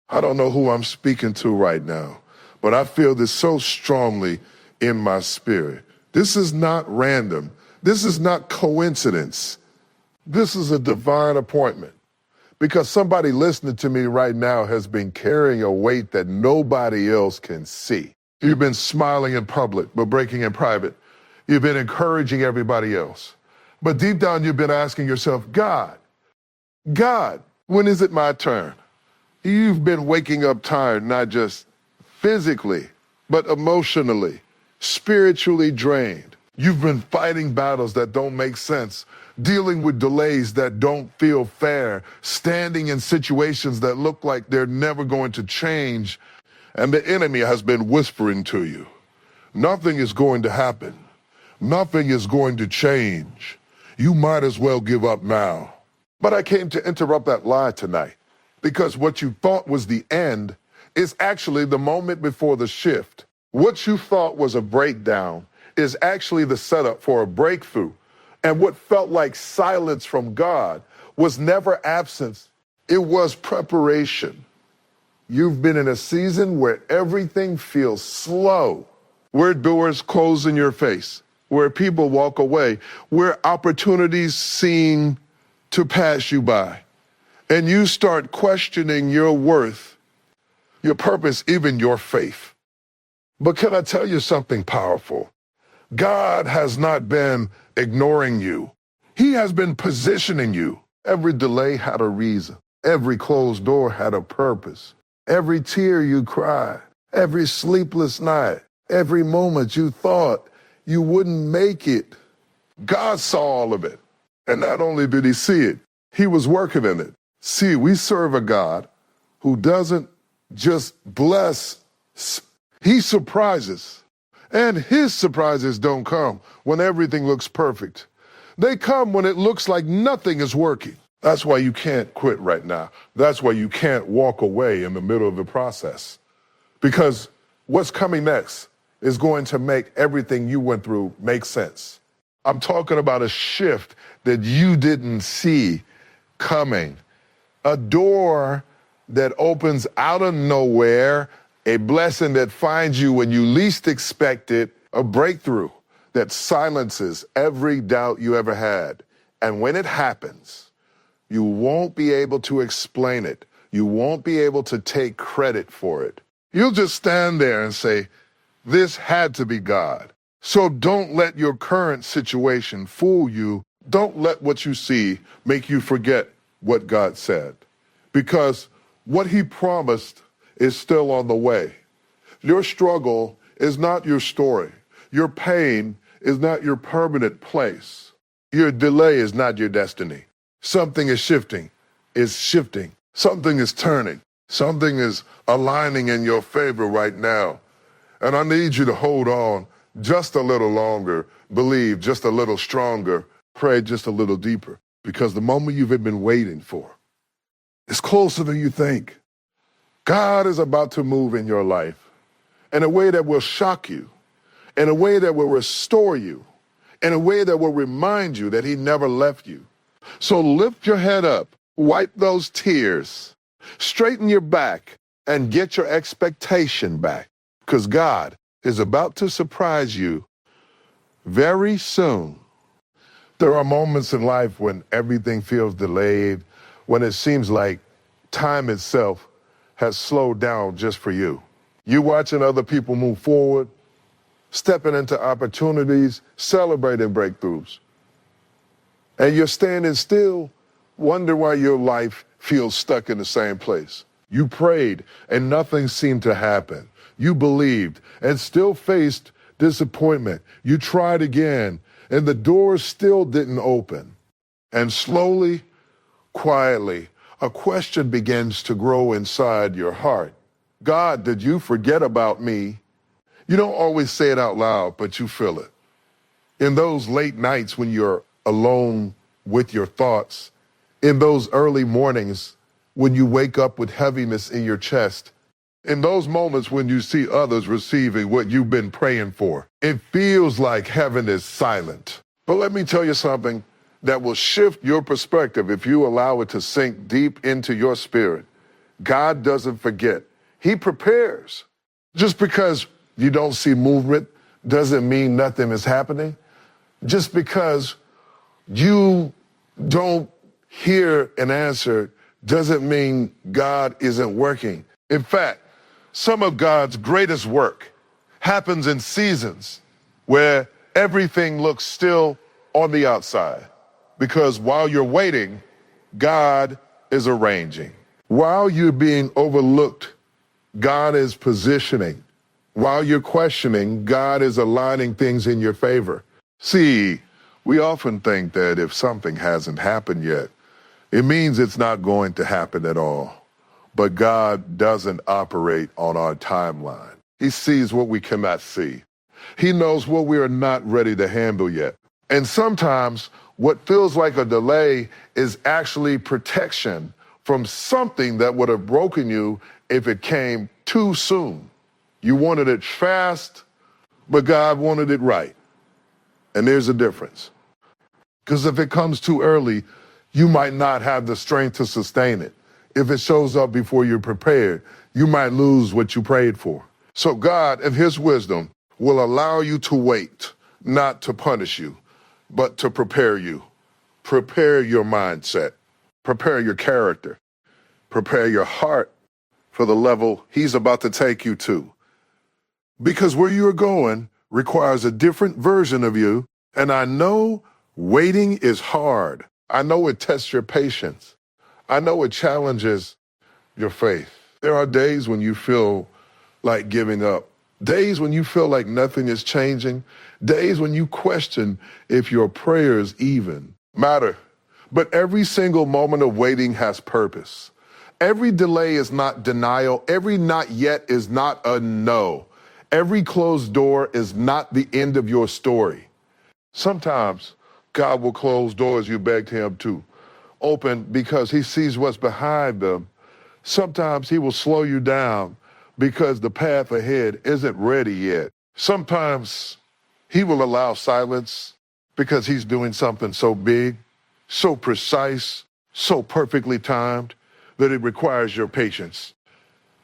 I don't know who I'm speaking to right now, but I feel this so strongly in my spirit. This is not random. This is not coincidence. This is a divine appointment because somebody listening to me right now has been carrying a weight that nobody else can see. You've been smiling in public, but breaking in private. You've been encouraging everybody else. But deep down, you've been asking yourself, God, when is it my turn? You've been waking up tired, not just physically, but emotionally, spiritually drained. You've been fighting battles that don't make sense, dealing with delays that don't feel fair, standing in situations that look like they're never going to change, and the enemy has been whispering to you, nothing is going to happen. Nothing is going to change. You might as well give up now. But I came to interrupt that lie tonight because what you thought was the end is actually the moment before the shift. What you thought was a breakdown is actually the setup for a breakthrough. And what felt like silence from God was never absence. It was preparation. You've been in a season where everything feels slow, where doors close in your face, where people walk away, where opportunities seem to pass you by. And you start questioning your worth, your purpose, even your faith. But can I tell you something powerful? God has not been ignoring you. He has been positioning you. Every delay had a reason. Every closed door had a purpose. Every tear you cried, every sleepless night, every moment you thought you wouldn't make it. God saw all of it. And not only did he see it, he was working in it. See, we serve a God who doesn't just bless, he surprises. And his surprises don't come when everything looks perfect. They come when it looks like nothing is working. That's why you can't quit right now. That's why you can't walk away in the middle of the process. Because what's coming next is going to make everything you went through make sense. I'm talking about a shift that you didn't see coming. A door that opens out of nowhere, a blessing that finds you when you least expect it, a breakthrough that silences every doubt you ever had. And when it happens, you won't be able to explain it. You won't be able to take credit for it. You'll just stand there and say, this had to be God. So don't let your current situation fool you. Don't let what you see make you forget what God said. Because what he promised is still on the way. Your struggle is not your story. Your pain is not your permanent place. Your delay is not your destiny. Something is shifting. It's shifting. Something is turning. Something is aligning in your favor right now. And I need you to hold on just a little longer, believe just a little stronger, pray just a little deeper, because the moment you've been waiting for is closer than you think. God is about to move in your life in a way that will shock you, in a way that will restore you, in a way that will remind you that he never left you. So lift your head up, wipe those tears, straighten your back, and get your expectation back, because God is about to surprise you very soon. There are moments in life when everything feels delayed, when it seems like time itself has slowed down just for you. You're watching other people move forward, stepping into opportunities, celebrating breakthroughs. And you're standing still, wonder why your life feels stuck in the same place. You prayed and nothing seemed to happen. You believed and still faced disappointment. You tried again and the doors still didn't open. And slowly, quietly, a question begins to grow inside your heart. God, did you forget about me? You don't always say it out loud, but you feel it. In those late nights when you're alone with your thoughts, in those early mornings when you wake up with heaviness in your chest, in those moments when you see others receiving what you've been praying for, it feels like heaven is silent. But let me tell you something that will shift your perspective if you allow it to sink deep into your spirit. God doesn't forget. He prepares. Just because you don't see movement doesn't mean nothing is happening. Just because you don't hear an answer doesn't mean God isn't working. In fact, some of God's greatest work happens in seasons where everything looks still on the outside. Because while you're waiting, God is arranging. While you're being overlooked, God is positioning. While you're questioning, God is aligning things in your favor. See, we often think that if something hasn't happened yet, it means it's not going to happen at all. But God doesn't operate on our timeline. He sees what we cannot see. He knows what we are not ready to handle yet. And sometimes what feels like a delay is actually protection from something that would have broken you if it came too soon. You wanted it fast, but God wanted it right. And there's a difference. Because if it comes too early, you might not have the strength to sustain it. If it shows up before you're prepared, you might lose what you prayed for. So God, in his wisdom, will allow you to wait, not to punish you, but to prepare you. Prepare your mindset. Prepare your character. Prepare your heart for the level he's about to take you to. Because where you're going requires a different version of you. And I know waiting is hard. I know it tests your patience. I know it challenges your faith. There are days when you feel like giving up. Days when you feel like nothing is changing. Days when you question if your prayers even matter. But every single moment of waiting has purpose. Every delay is not denial. Every not yet is not a no. Every closed door is not the end of your story. Sometimes God will close doors you begged him to open because he sees what's behind them. Sometimes he will slow you down because the path ahead isn't ready yet. Sometimes he will allow silence because he's doing something so big, so precise, so perfectly timed that it requires your patience.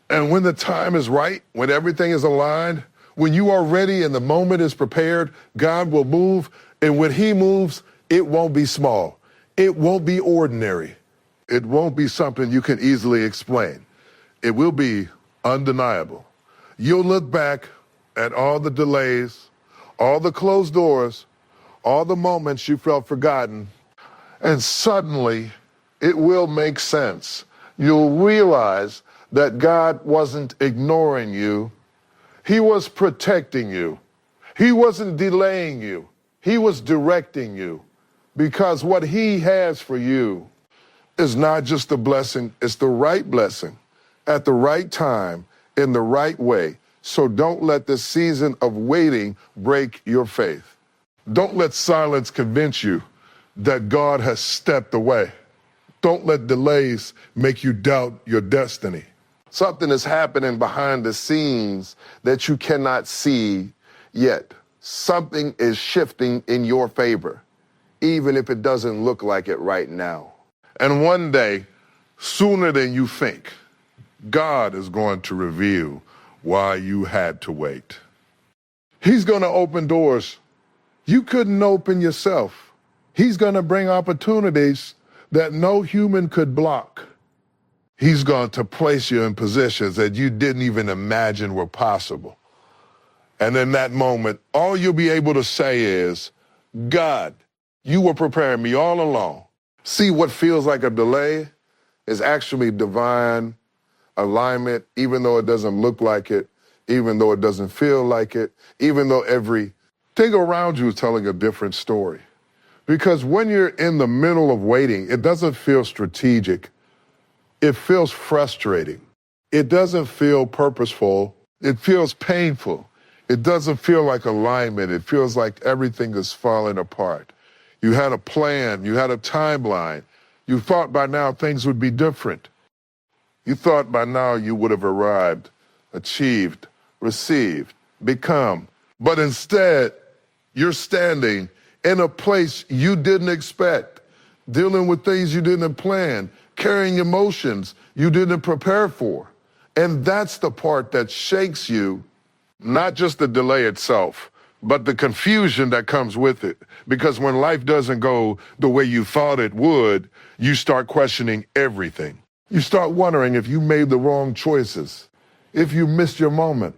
And when the time is right, when everything is aligned, when you are ready and the moment is prepared, God will move. And when he moves, it won't be small. It won't be ordinary. It won't be something you can easily explain. It will be undeniable. You'll look back at all the delays, all the closed doors, all the moments you felt forgotten, and suddenly it will make sense. You'll realize that God wasn't ignoring you. He was protecting you. He wasn't delaying you. He was directing you, because what he has for you is not just a blessing, it's the right blessing at the right time in the right way. So don't let the season of waiting break your faith. Don't let silence convince you that God has stepped away. Don't let delays make you doubt your destiny. Something is happening behind the scenes that you cannot see yet. Something is shifting in your favor, even if it doesn't look like it right now. And one day, sooner than you think, God is going to reveal why you had to wait. He's going to open doors you couldn't open yourself. He's going to bring opportunities that no human could block. He's going to place you in positions that you didn't even imagine were possible. And in that moment, all you'll be able to say is, God, you were preparing me all along. See, what feels like a delay is actually divine alignment, even though it doesn't look like it, even though it doesn't feel like it, even though everything around you is telling a different story. Because when you're in the middle of waiting, it doesn't feel strategic. It feels frustrating. It doesn't feel purposeful. It feels painful. It doesn't feel like alignment. It feels like everything is falling apart. You had a plan. You had a timeline. You thought by now things would be different. You thought by now you would have arrived, achieved, received, become. But instead, you're standing in a place you didn't expect, dealing with things you didn't plan, carrying emotions you didn't prepare for. And that's the part that shakes you, not just the delay itself, but the confusion that comes with it. Because when life doesn't go the way you thought it would, you start questioning everything. You start wondering if you made the wrong choices, if you missed your moment,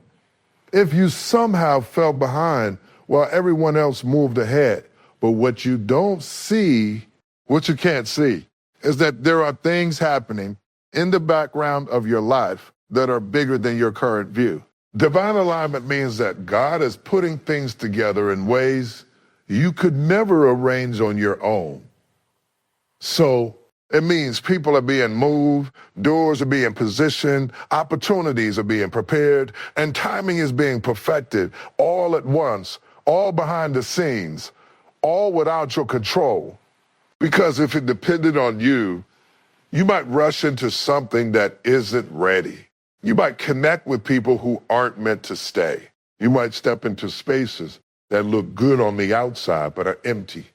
if you somehow fell behind while everyone else moved ahead. But what you don't see, what you can't see, is that there are things happening in the background of your life that are bigger than your current view. Divine alignment means that God is putting things together in ways you could never arrange on your own. So it means people are being moved, doors are being positioned, opportunities are being prepared, and timing is being perfected all at once, all behind the scenes, all without your control. Because if it depended on you, you might rush into something that isn't ready. You might connect with people who aren't meant to stay. You might step into spaces that look good on the outside but are empty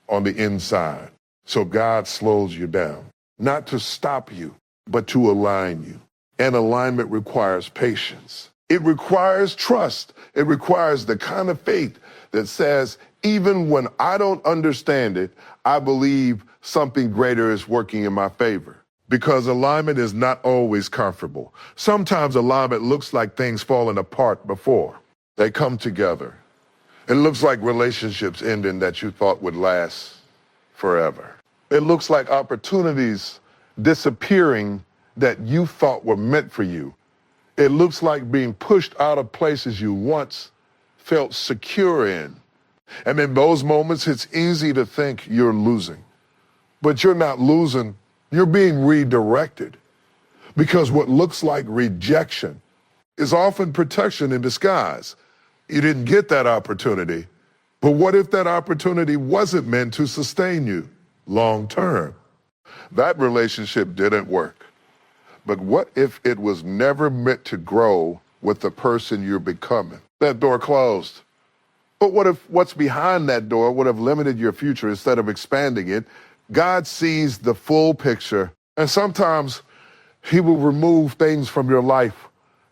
on the inside. So God slows you down, not to stop you, but to align you. And alignment requires patience. It requires trust. It requires the kind of faith that says, even when I don't understand it, I believe something greater is working in my favor. Because alignment is not always comfortable. Sometimes alignment looks like things falling apart before they come together. It looks like relationships ending that you thought would last forever. It looks like opportunities disappearing that you thought were meant for you. It looks like being pushed out of places you once felt secure in. And in those moments, it's easy to think you're losing. But you're not losing. You're being redirected. Because what looks like rejection is often protection in disguise. You didn't get that opportunity. But what if that opportunity wasn't meant to sustain you long term? That relationship didn't work. But what if it was never meant to grow with the person you're becoming? That door closed. But what if what's behind that door would have limited your future instead of expanding it? God sees the full picture, and sometimes he will remove things from your life,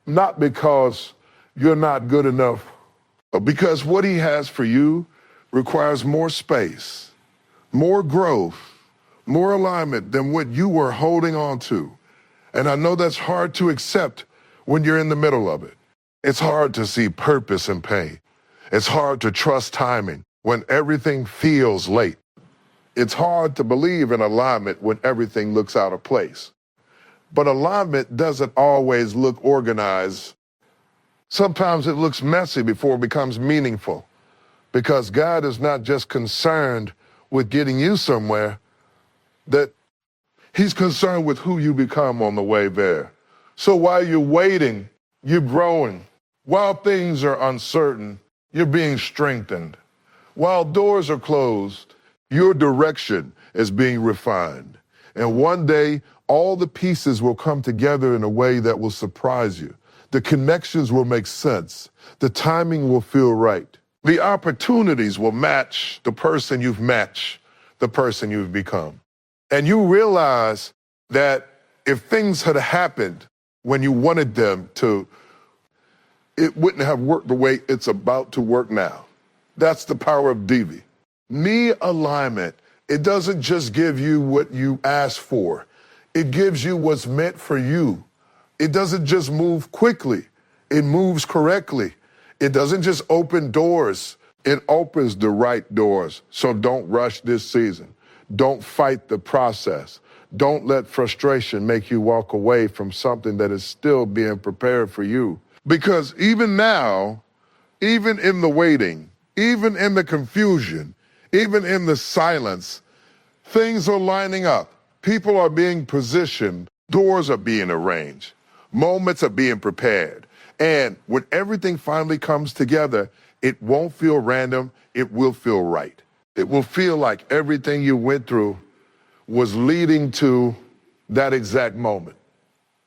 not because you're not good enough, but because what he has for you requires more space, more growth, more alignment than what you were holding on to. And I know that's hard to accept when you're in the middle of it. It's hard to see purpose in pain. It's hard to trust timing when everything feels late. It's hard to believe in alignment when everything looks out of place. But alignment doesn't always look organized. Sometimes it looks messy before it becomes meaningful, because God is not just concerned with getting you somewhere, that he's concerned with who you become on the way there. So while you're waiting, you're growing. While things are uncertain, you're being strengthened. While doors are closed, your direction is being refined. And one day, all the pieces will come together in a way that will surprise you. The connections will make sense. The timing will feel right. The opportunities will match the person you've matched, the person you've become. And you realize that if things had happened when you wanted them to, it wouldn't have worked the way it's about to work now. That's the power of Divi. Me alignment, it doesn't just give you what you asked for. It gives you what's meant for you. It doesn't just move quickly. It moves correctly. It doesn't just open doors. It opens the right doors. So don't rush this season. Don't fight the process. Don't let frustration make you walk away from something that is still being prepared for you. Because even now, even in the waiting, even in the confusion, even in the silence, things are lining up. People are being positioned. Doors are being arranged. Moments are being prepared. And when everything finally comes together, it won't feel random. It will feel right. It will feel like everything you went through was leading to that exact moment.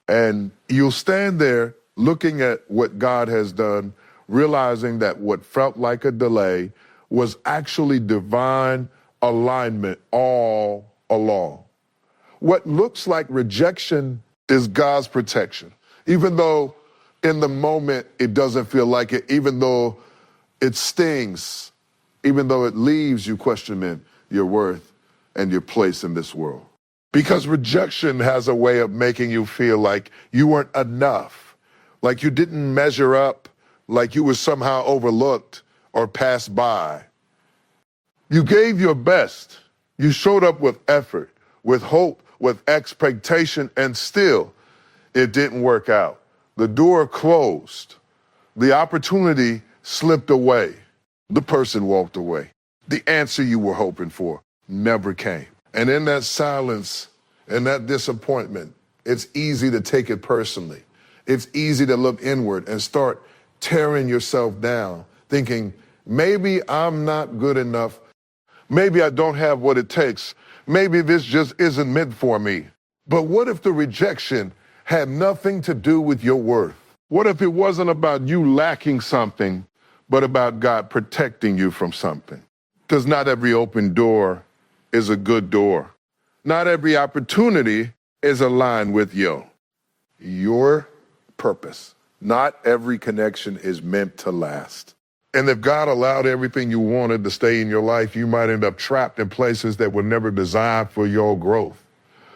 And you'll stand there looking at what God has done, realizing that what felt like a delay was actually divine alignment all along. What looks like rejection is God's protection. Even though in the moment it doesn't feel like it, even though it stings, even though it leaves you questioning your worth and your place in this world. Because rejection has a way of making you feel like you weren't enough, like you didn't measure up, like you were somehow overlooked or passed by. You gave your best. You showed up with effort, with hope, with expectation, and still it didn't work out. The door closed. The opportunity slipped away. The person walked away. The answer you were hoping for never came. And in that silence and that disappointment, it's easy to take it personally. It's easy to look inward and start tearing yourself down, thinking, maybe I'm not good enough. Maybe I don't have what it takes. Maybe this just isn't meant for me. But what if the rejection had nothing to do with your worth? What if it wasn't about you lacking something, but about God protecting you from something? Because not every open door is a good door. Not every opportunity is aligned with your purpose. Not every connection is meant to last. And if God allowed everything you wanted to stay in your life, you might end up trapped in places that were never designed for your growth.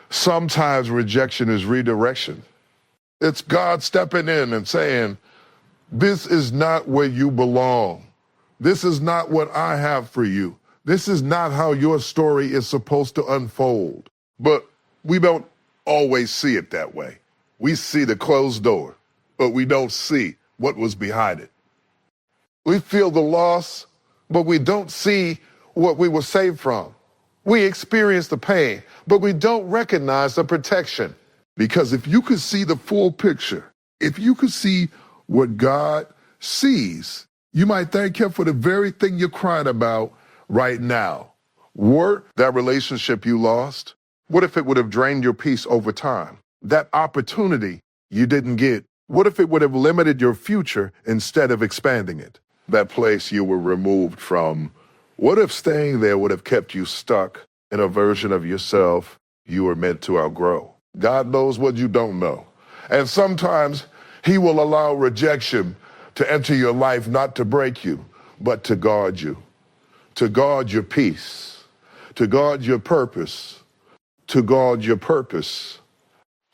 Sometimes rejection is redirection. It's God stepping in and saying, this is not where you belong. This is not what I have for you. This is not how your story is supposed to unfold. But we don't always see it that way. We see the closed door, but we don't see what was behind it. We feel the loss, but we don't see what we were saved from. We experience the pain, but we don't recognize the protection. Because if you could see the full picture, if you could see what God sees, you might thank Him for the very thing you're crying about right now. Were that relationship you lost? What if it would have drained your peace over time? That opportunity you didn't get? What if it would have limited your future instead of expanding it? That place you were removed from, what if staying there would have kept you stuck in a version of yourself you were meant to outgrow? God knows what you don't know. And sometimes He will allow rejection to enter your life, not to break you, but to guard you, to guard your peace, to guard your purpose, to guard your purpose,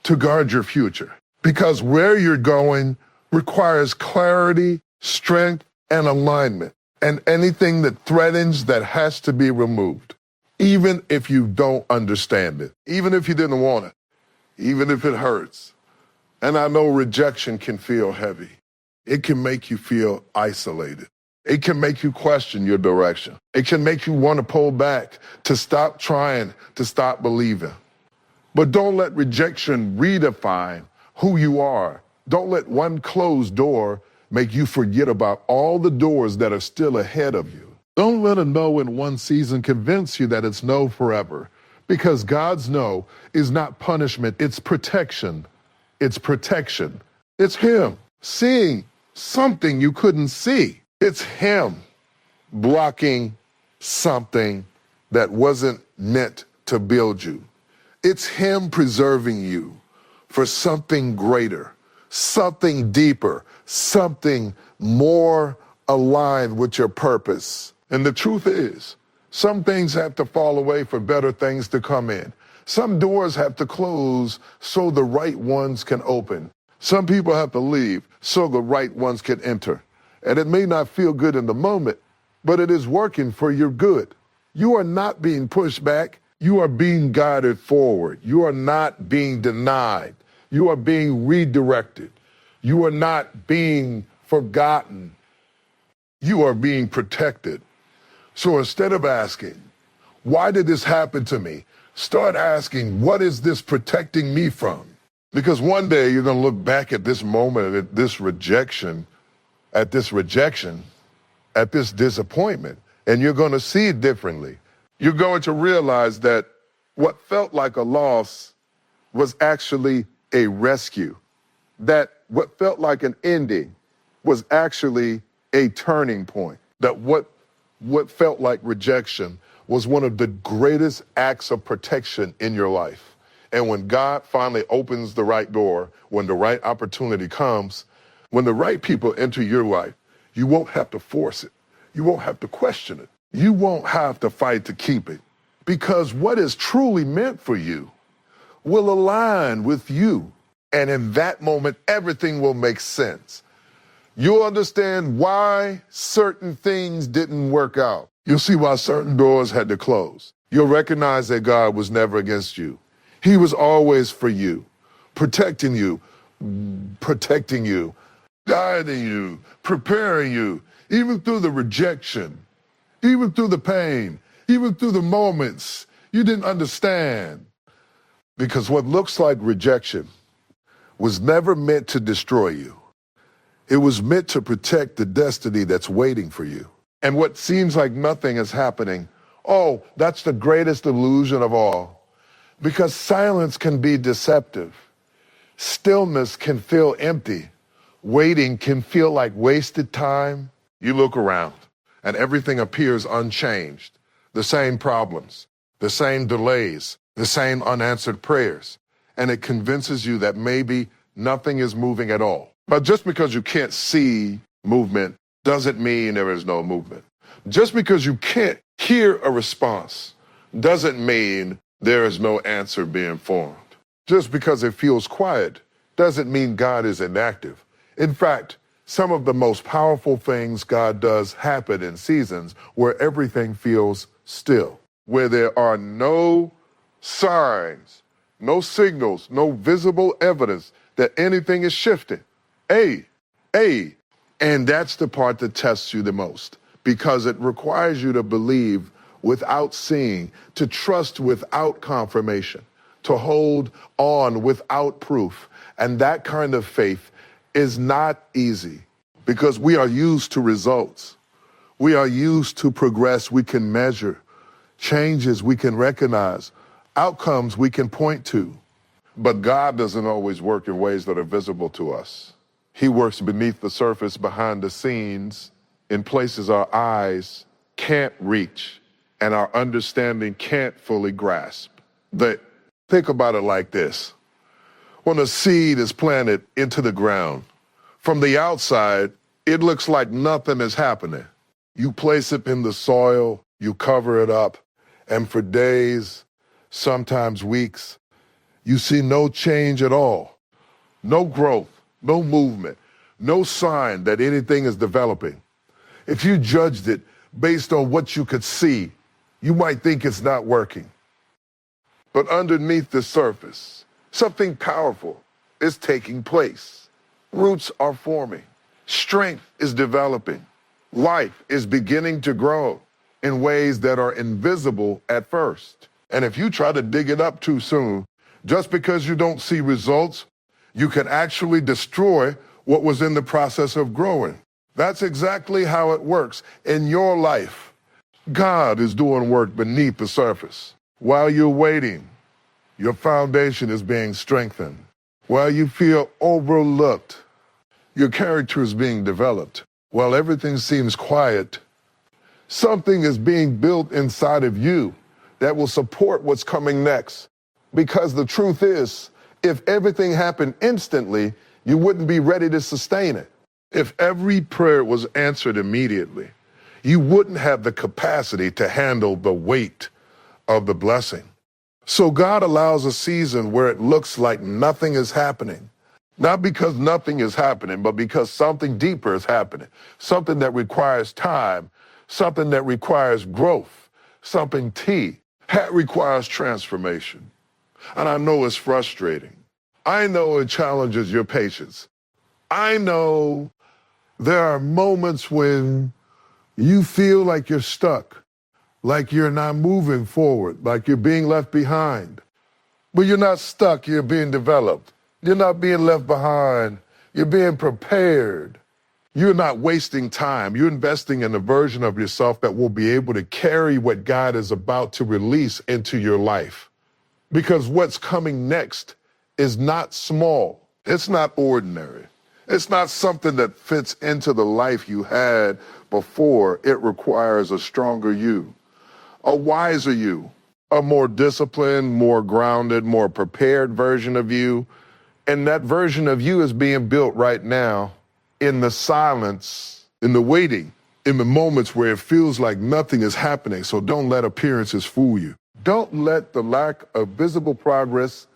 to guard your future. Because where you're going requires clarity, strength, and alignment. And anything that threatens that has to be removed, even if you don't understand it, even if you didn't want it, even if it hurts. And I know rejection can feel heavy. It can make you feel isolated. It can make you question your direction. It can make you want to pull back, to stop trying, to stop believing. But don't let rejection redefine who you are. Don't let one closed door make you forget about all the doors that are still ahead of you. Don't let a no in one season convince you that it's no forever. Because God's no is not punishment, it's protection. It's protection. It's Him seeing something you couldn't see. It's Him blocking something that wasn't meant to build you. It's Him preserving you for something greater, something deeper, something more aligned with your purpose. And the truth is, some things have to fall away for better things to come in. Some doors have to close so the right ones can open. Some people have to leave so the right ones can enter. And it may not feel good in the moment, but it is working for your good. You are not being pushed back. You are being guided forward. You are not being denied. You are being redirected. You are not being forgotten. You are being protected. So instead of asking, why did this happen to me? Start asking, what is this protecting me from? Because one day you're going to look back at this moment, at this rejection, at this disappointment, and you're going to see it differently. You're going to realize that what felt like a loss was actually a rescue. That what felt like an ending was actually a turning point. That what felt like rejection was one of the greatest acts of protection in your life. And when God finally opens the right door, when the right opportunity comes, when the right people enter your life, you won't have to force it. You won't have to question it. You won't have to fight to keep it. Because what is truly meant for you will align with you. And in that moment, everything will make sense. You'll understand why certain things didn't work out. You'll see why certain doors had to close. You'll recognize that God was never against you. He was always for you, protecting you, guiding you, preparing you, even through the rejection, even through the pain, even through the moments you didn't understand. Because what looks like rejection was never meant to destroy you. It was meant to protect the destiny that's waiting for you. And what seems like nothing is happening, oh, that's the greatest illusion of all. Because silence can be deceptive. Stillness can feel empty. Waiting can feel like wasted time. You look around and everything appears unchanged. The same problems, the same delays, the same unanswered prayers. And it convinces you that maybe nothing is moving at all. But just because you can't see movement doesn't mean there is no movement. Just because you can't hear a response doesn't mean there is no answer being formed. Just because it feels quiet doesn't mean God is inactive. In fact, some of the most powerful things God does happen in seasons where everything feels still, where there are no signs, no signals, no visible evidence that anything is shifting. And that's the part that tests you the most, because it requires you to believe without seeing, to trust without confirmation, to hold on without proof. And that kind of faith is not easy because we are used to results. We are used to progress we can measure, changes we can recognize, outcomes we can point to. But God doesn't always work in ways that are visible to us. He works beneath the surface, behind the scenes, in places our eyes can't reach and our understanding can't fully grasp. Think about it like this. When a seed is planted into the ground, from the outside, it looks like nothing is happening. You place it in the soil, you cover it up, and for days, sometimes weeks, you see no change at all. No growth, no movement, no sign that anything is developing. If you judged it based on what you could see, you might think it's not working. But underneath the surface, something powerful is taking place. Roots are forming. Strength is developing. Life is beginning to grow in ways that are invisible at first. And if you try to dig it up too soon, just because you don't see results, you can actually destroy what was in the process of growing. That's exactly how it works in your life. God is doing work beneath the surface. While you're waiting, your foundation is being strengthened. While you feel overlooked, your character is being developed. While everything seems quiet, something is being built inside of you that will support what's coming next. Because the truth is, if everything happened instantly, you wouldn't be ready to sustain it. If every prayer was answered immediately, you wouldn't have the capacity to handle the weight of the blessing. So God allows a season where it looks like nothing is happening. Not because nothing is happening, but because something deeper is happening. Something that requires time, something that requires growth, something that requires transformation. And I know it's frustrating. I know it challenges your patience. I know there are moments when you feel like you're stuck, like you're not moving forward, like you're being left behind. But you're not stuck, you're being developed. You're not being left behind, you're being prepared. You're not wasting time. You're investing in a version of yourself that will be able to carry what God is about to release into your life. Because what's coming next is not small. It's not ordinary. It's not something that fits into the life you had before. It requires a stronger you, a wiser you, a more disciplined, more grounded, more prepared version of you. And that version of you is being built right now in the silence, in the waiting, in the moments where it feels like nothing is happening. So don't let appearances fool you. Don't let the lack of visible progress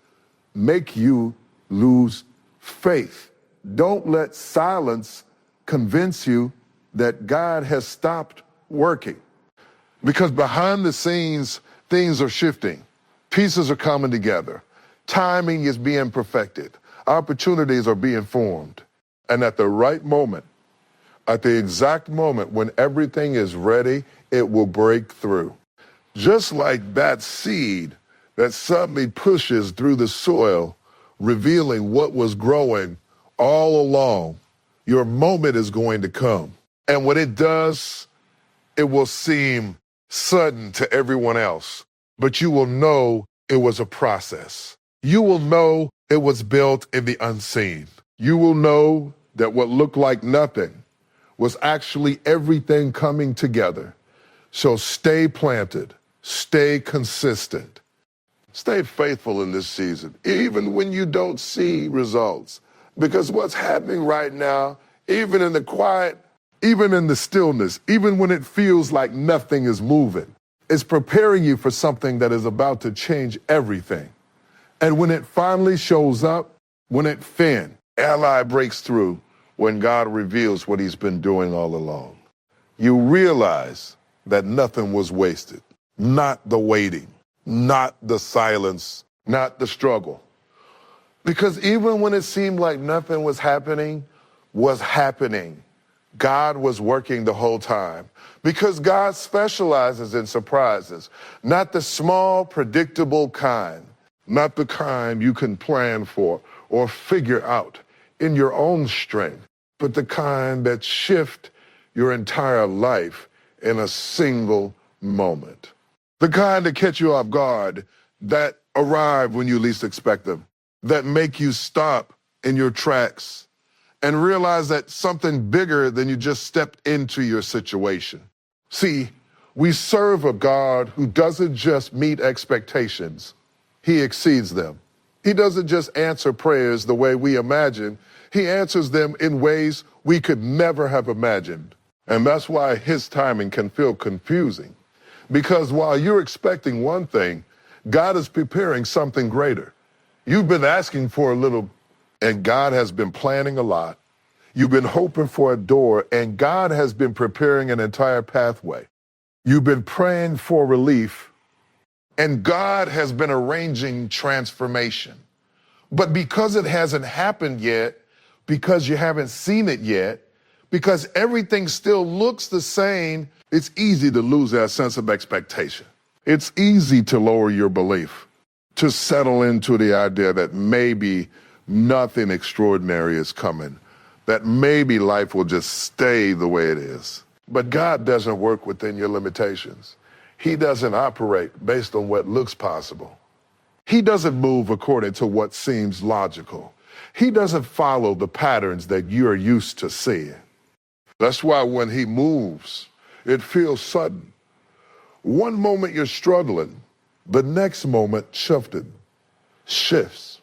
make you lose faith. Don't let silence convince you that God has stopped working. Because behind the scenes, things are shifting. Pieces are coming together. Timing is being perfected. Opportunities are being formed. And at the right moment, at the exact moment when everything is ready, it will break through. Just like that seed that suddenly pushes through the soil, revealing what was growing all along, your moment is going to come. And when it does, it will seem sudden to everyone else, but you will know it was a process. You will know it was built in the unseen. You will know that what looked like nothing was actually everything coming together. So stay planted, stay consistent, stay faithful in this season, even when you don't see results. Because what's happening right now, even in the quiet, even in the stillness, even when it feels like nothing is moving, is preparing you for something that is about to change everything. And when it finally shows up, when it ally breaks through, when God reveals what he's been doing all along, you realize that nothing was wasted. Not the waiting, not the silence, not the struggle. Because even when it seemed like nothing was happening, God was working the whole time. Because God specializes in surprises, not the small, predictable kind, not the kind you can plan for or figure out in your own strength, but the kind that shift your entire life in a single moment. The kind that catch you off guard, that arrive when you least expect them, that make you stop in your tracks and realize that something bigger than you just stepped into your situation. See, we serve a God who doesn't just meet expectations, he exceeds them. He doesn't just answer prayers the way we imagine, he answers them in ways we could never have imagined. And that's why his timing can feel confusing. Because while you're expecting one thing, God is preparing something greater. You've been asking for a little, and God has been planning a lot. You've been hoping for a door, and God has been preparing an entire pathway. You've been praying for relief, and God has been arranging transformation. But because it hasn't happened yet, because you haven't seen it yet, because everything still looks the same, it's easy to lose that sense of expectation. It's easy to lower your belief, to settle into the idea that maybe nothing extraordinary is coming, that maybe life will just stay the way it is. But God doesn't work within your limitations. He doesn't operate based on what looks possible. He doesn't move according to what seems logical. He doesn't follow the patterns that you're used to seeing. That's why when he moves, it feels sudden. One moment you're struggling, the next moment shifts.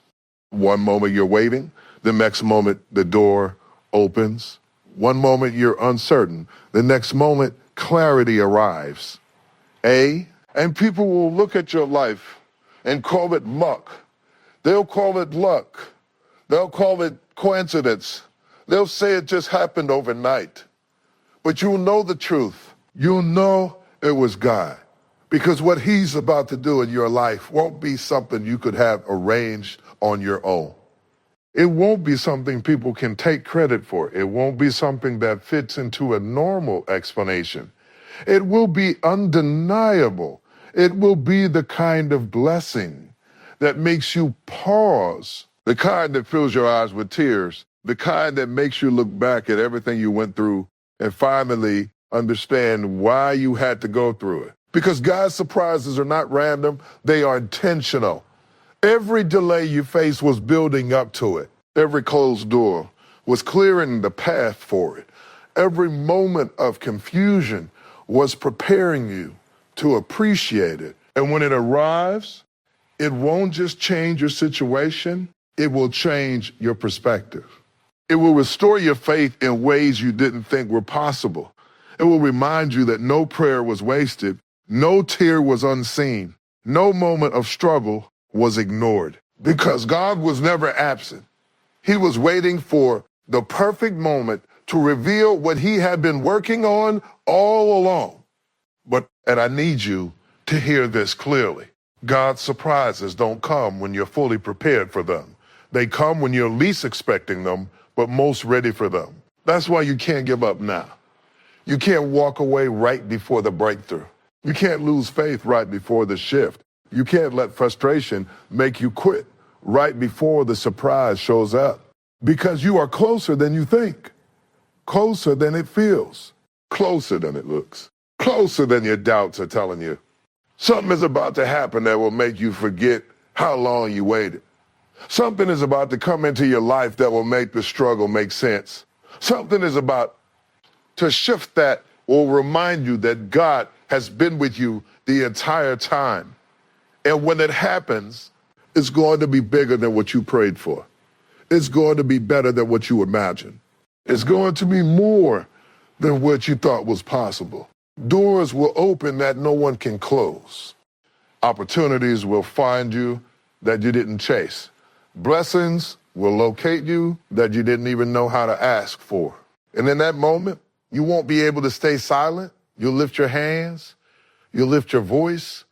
One moment you're waiting, the next moment the door opens. One moment you're uncertain, the next moment clarity arrives. And people will look at your life and call it muck. They'll call it luck. They'll call it coincidence. They'll say it just happened overnight. But you'll know the truth. You'll know it was God. Because what he's about to do in your life won't be something you could have arranged on your own. It won't be something people can take credit for. It won't be something that fits into a normal explanation. It will be undeniable. It will be the kind of blessing that makes you pause, the kind that fills your eyes with tears, the kind that makes you look back at everything you went through and finally understand why you had to go through it. Because God's surprises are not random, they are intentional. Every delay you face was building up to it. Every closed door was clearing the path for it. Every moment of confusion was preparing you to appreciate it And when it arrives, it won't just change your situation, it will change your perspective. It will restore your faith in ways you didn't think were possible. It will remind you that no prayer was wasted, no tear was unseen, no moment of struggle was ignored. Because God was never absent. He was waiting for the perfect moment to reveal what he had been working on all along. And I need you to hear this clearly. God's surprises don't come when you're fully prepared for them. They come when you're least expecting them, but most ready for them. That's why you can't give up now. You can't walk away right before the breakthrough. You can't lose faith right before the shift. You can't let frustration make you quit right before the surprise shows up. Because you are closer than you think, closer than it feels, closer than it looks, closer than your doubts are telling you. Something is about to happen that will make you forget how long you waited. Something is about to come into your life that will make the struggle make sense. Something is about to shift that will remind you that God has been with you the entire time. And when it happens, it's going to be bigger than what you prayed for. It's going to be better than what you imagined. It's going to be more than what you thought was possible. Doors will open that no one can close. Opportunities will find you that you didn't chase. Blessings will locate you that you didn't even know how to ask for. And in that moment, you won't be able to stay silent. You'll lift your hands. You'll lift your voice.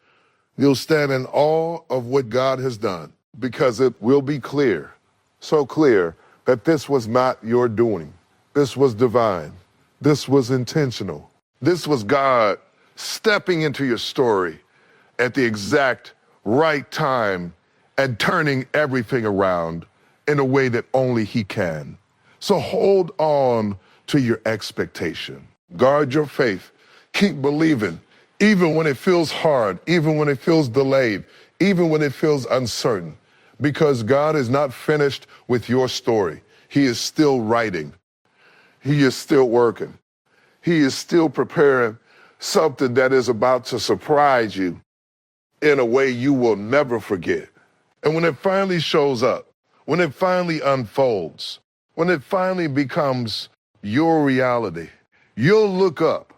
You'll stand in awe of what God has done, because it will be clear, so clear, that this was not your doing. This was divine. This was intentional. This was God stepping into your story at the exact right time and turning everything around in a way that only he can. So hold on to your expectation. Guard your faith. Keep believing, even when it feels hard, even when it feels delayed, even when it feels uncertain, because God is not finished with your story. He is still writing. He is still working. He is still preparing something that is about to surprise you in a way you will never forget. And when it finally shows up, when it finally unfolds, when it finally becomes your reality, you'll look up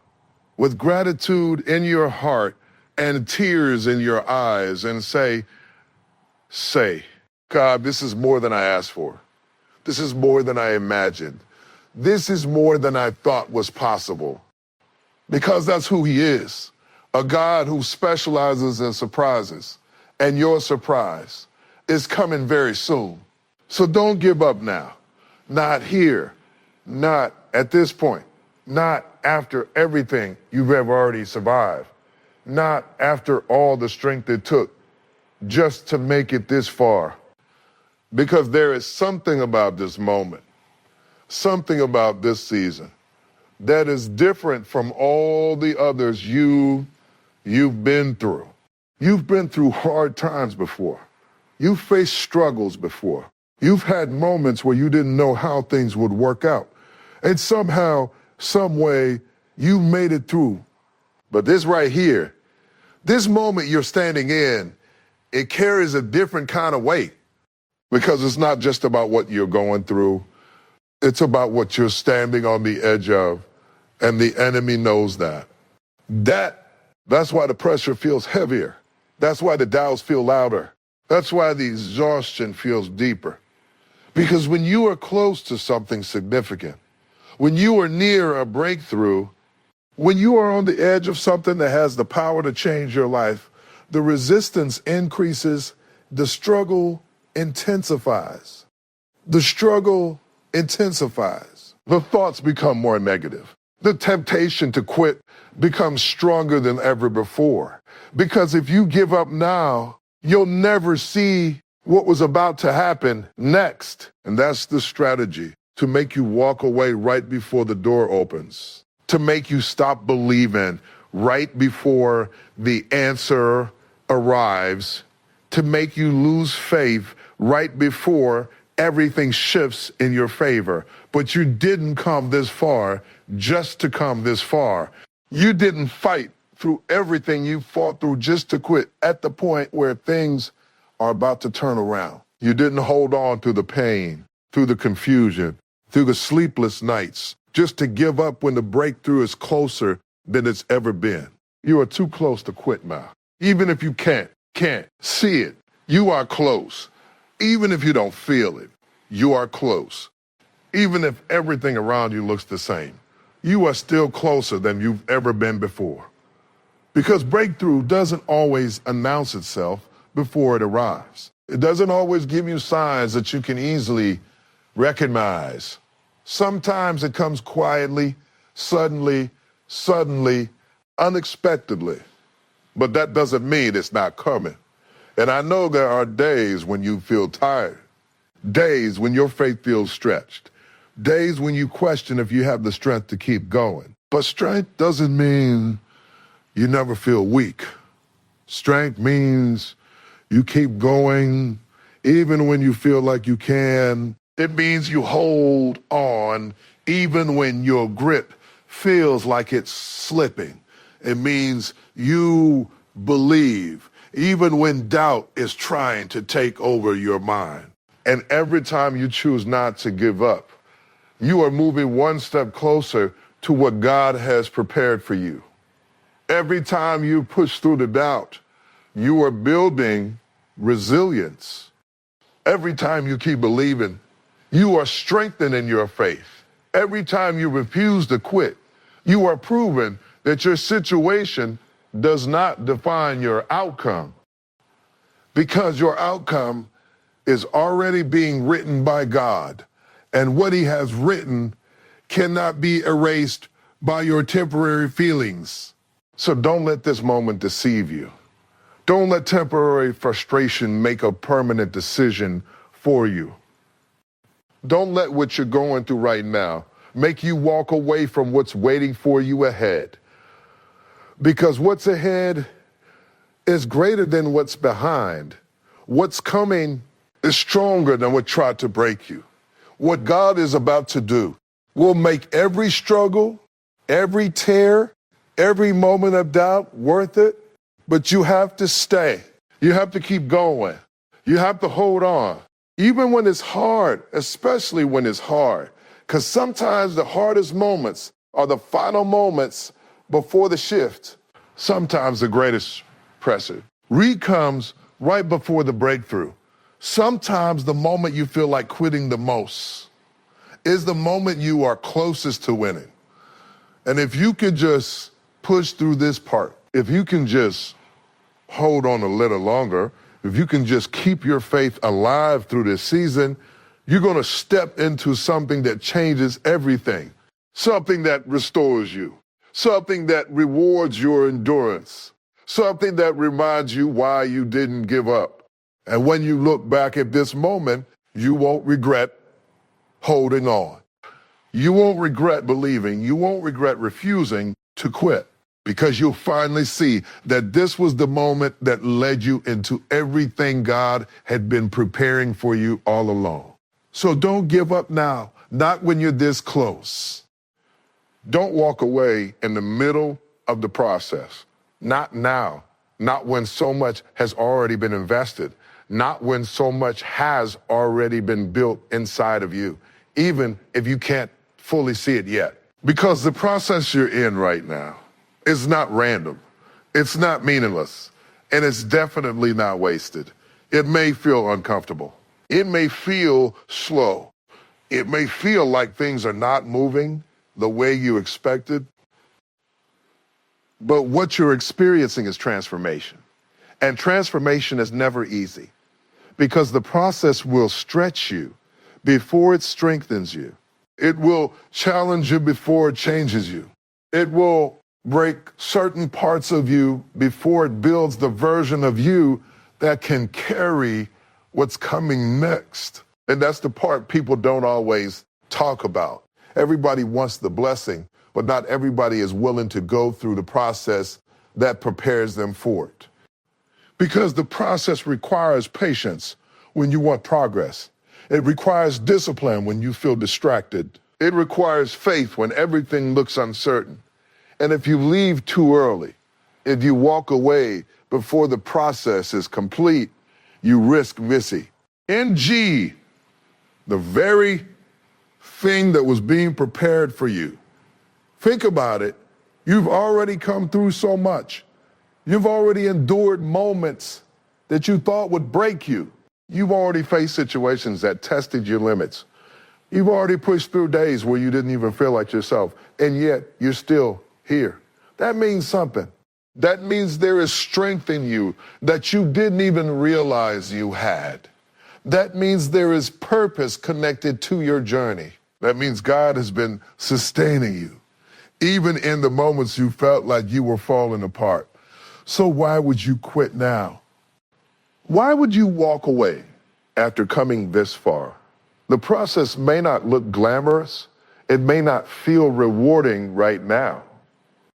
with gratitude in your heart and tears in your eyes and say, God, this is more than I asked for. This is more than I imagined. This is more than I thought was possible. Because that's who he is, a God who specializes in surprises. And your surprise is coming very soon. So don't give up now. Not here, not at this point, not after everything you've ever already survived, not after all the strength it took just to make it this far. Because there is something about this moment, something about this season that is different from all the others you've been through. You've been through hard times before. You've faced struggles before. You've had moments where you didn't know how things would work out. And somehow, some way, you made it through. But this right here, this moment you're standing in, it carries a different kind of weight, because it's not just about what you're going through. It's about what you're standing on the edge of, and the enemy knows that. That's why the pressure feels heavier. That's why the doubts feel louder. That's why the exhaustion feels deeper. Because when you are close to something significant, when you are near a breakthrough, when you are on the edge of something that has the power to change your life, the resistance increases, the struggle intensifies. The struggle intensifies. The thoughts become more negative. The temptation to quit becomes stronger than ever before. Because if you give up now, you'll never see what was about to happen next. And that's the strategy, to make you walk away right before the door opens, to make you stop believing right before the answer arrives, to make you lose faith right before everything shifts in your favor. But you didn't come this far just to come this far. You didn't fight through everything you fought through just to quit at the point where things are about to turn around. You didn't hold on through the pain, through the confusion, through the sleepless nights, just to give up when the breakthrough is closer than it's ever been. You are too close to quit now. Even if you can't see it, you are close. Even if you don't feel it, you are close. Even if everything around you looks the same, you are still closer than you've ever been before. Because breakthrough doesn't always announce itself before it arrives. It doesn't always give you signs that you can easily recognize. Sometimes it comes quietly, suddenly, unexpectedly. But that doesn't mean it's not coming. And I know there are days when you feel tired, days when your faith feels stretched, days when you question if you have the strength to keep going. But strength doesn't mean you never feel weak. Strength means you keep going even when you feel like you can. It means you hold on even when your grip feels like it's slipping. It means you believe even when doubt is trying to take over your mind. And every time you choose not to give up, you are moving one step closer to what God has prepared for you. Every time you push through the doubt, you are building resilience. Every time you keep believing, you are strengthening your faith. Every time you refuse to quit, you are proving that your situation does not define your outcome, because your outcome is already being written by God, and what He has written cannot be erased by your temporary feelings. So don't let this moment deceive you. Don't let temporary frustration make a permanent decision for you. Don't let what you're going through right now make you walk away from what's waiting for you ahead. Because what's ahead is greater than what's behind. What's coming is stronger than what tried to break you. What God is about to do will make every struggle, every tear, every moment of doubt worth it. But you have to stay. You have to keep going. You have to hold on. Even when it's hard, especially when it's hard. Because sometimes the hardest moments are the final moments before the shift. Sometimes the greatest pressure comes right before the breakthrough. Sometimes the moment you feel like quitting the most is the moment you are closest to winning. And if you could just push through this part, if you can just hold on a little longer, if you can just keep your faith alive through this season, you're going to step into something that changes everything, something that restores you, something that rewards your endurance, something that reminds you why you didn't give up. And when you look back at this moment, you won't regret holding on. You won't regret believing. You won't regret refusing to quit, because you'll finally see that this was the moment that led you into everything God had been preparing for you all along. So don't give up now, not when you're this close. Don't walk away in the middle of the process. Not now, not when so much has already been invested, not when so much has already been built inside of you, even if you can't fully see it yet. Because the process you're in right now is not random, it's not meaningless, and it's definitely not wasted. It may feel uncomfortable. It may feel slow. It may feel like things are not moving the way you expected. But what you're experiencing is transformation. And transformation is never easy, because the process will stretch you before it strengthens you. It will challenge you before it changes you. It will break certain parts of you before it builds the version of you that can carry what's coming next. And that's the part people don't always talk about. Everybody wants the blessing, but not everybody is willing to go through the process that prepares them for it. Because the process requires patience when you want progress. It requires discipline when you feel distracted. It requires faith when everything looks uncertain. And if you leave too early, If you walk away before the process is complete, you risk missing. NG, the very thing that was being prepared for you. Think about it. You've already come through so much. You've already endured moments that you thought would break you. You've already faced situations that tested your limits. You've already pushed through days where you didn't even feel like yourself, and yet you're still here. That means something. That means there is strength in you that you didn't even realize you had. That means there is purpose connected to your journey. That means God has been sustaining you, even in the moments you felt like you were falling apart. So why would you quit now? Why would you walk away after coming this far? The process may not look glamorous. It may not feel rewarding right now,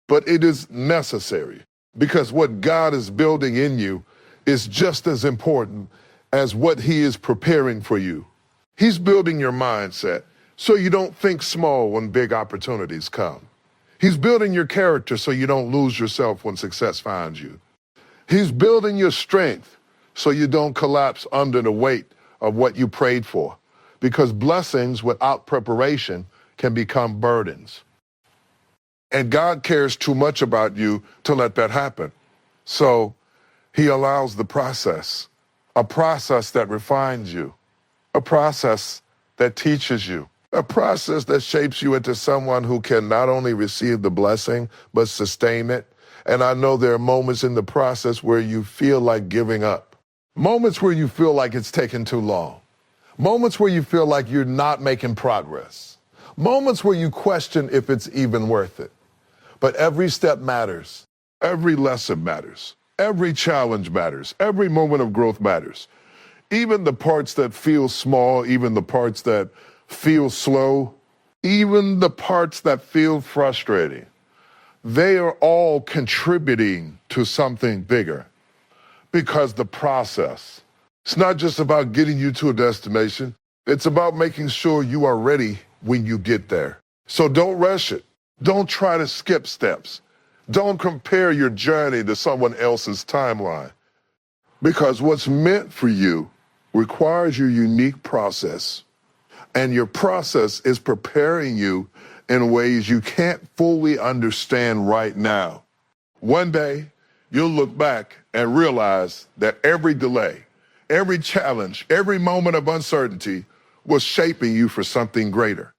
but it is necessary because what God is building in you is just as important as what He is preparing for you. He's building your mindset so you don't think small when big opportunities come. He's building your character so you don't lose yourself when success finds you. He's building your strength so you don't collapse under the weight of what you prayed for, because blessings without preparation can become burdens. And God cares too much about you to let that happen. So He allows the process, a process that refines you, a process that teaches you, a process that shapes you into someone who can not only receive the blessing, but sustain it. And I know there are moments in the process where you feel like giving up, moments where you feel like it's taken too long, moments where you feel like you're not making progress, moments where you question if it's even worth it. But every step matters. Every lesson matters. Every challenge matters. Every moment of growth matters. Even the parts that feel small, even the parts that feel slow, even the parts that feel frustrating, they are all contributing to something bigger. Because the process, it's not just about getting you to a destination. It's about making sure you are ready when you get there. So don't rush it. Don't try to skip steps. Don't compare your journey to someone else's timeline. Because what's meant for you requires your unique process. And your process is preparing you in ways you can't fully understand right now. One day, you'll look back and realize that every delay, every challenge, every moment of uncertainty was shaping you for something greater.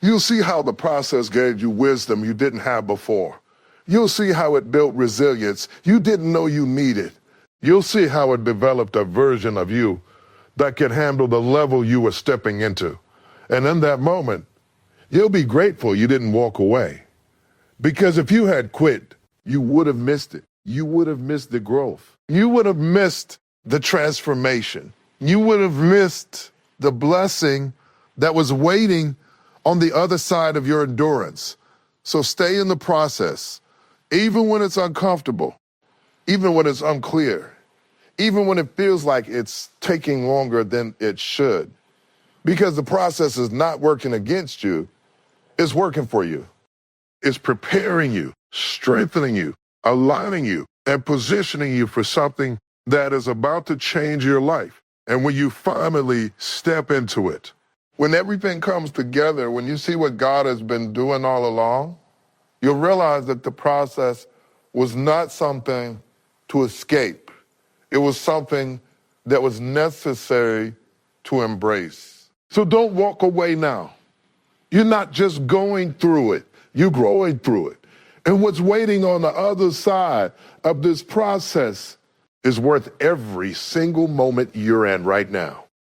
You'll see how the process gave you wisdom you didn't have before. You'll see how it built resilience you didn't know you needed. You'll see how it developed a version of you that could handle the level you were stepping into. And in that moment, you'll be grateful you didn't walk away. Because if you had quit, you would have missed it. You would have missed the growth. You would have missed the transformation. You would have missed the blessing that was waiting on the other side of your endurance. So stay in the process, even when it's uncomfortable, even when it's unclear, even when it feels like it's taking longer than it should. Because the process is not working against you, it's working for you. It's preparing you, strengthening you, aligning you, and positioning you for something that is about to change your life. And when you finally step into it, when everything comes together, when you see what God has been doing all along, you'll realize that the process was not something to escape. It was something that was necessary to embrace. So don't walk away now. You're not just going through it, you're growing through it. And what's waiting on the other side of this process is worth every single moment you're in right now.